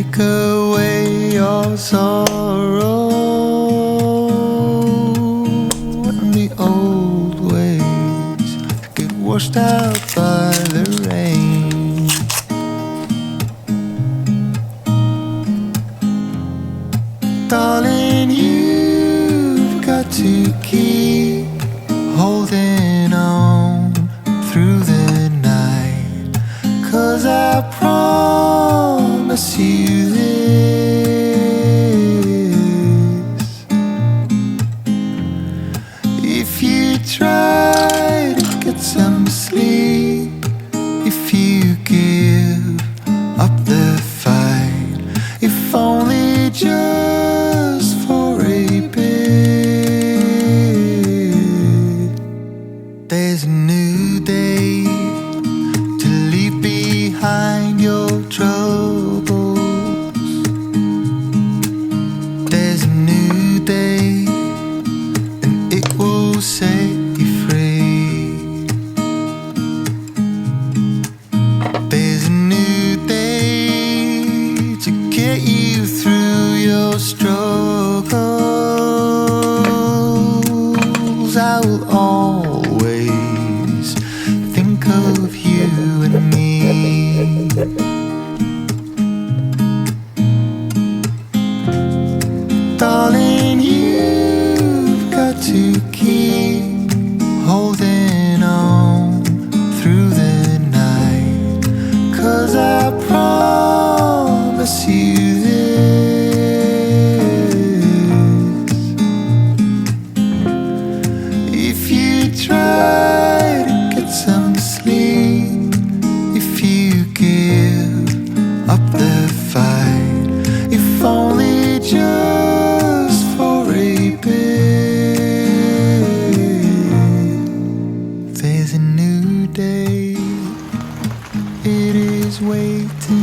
take away your sorrow, and the old ways get washed out by the rain. Darling, you've got to keep holding on through the night, 'cause I promise you this: if you try to get some sleep, if you give up the fight, if only just for a bit, there's a new day to leave behind your troubles. There's a new day, and it will set you free. There's a new day to get you through your struggles. I will always think of you and me. Darling, you've got to keep holding on through the night, 'cause I promise you this: if you try to get some sleep, if you give up the fight, if only just for a bit, there's a new day, it is waiting.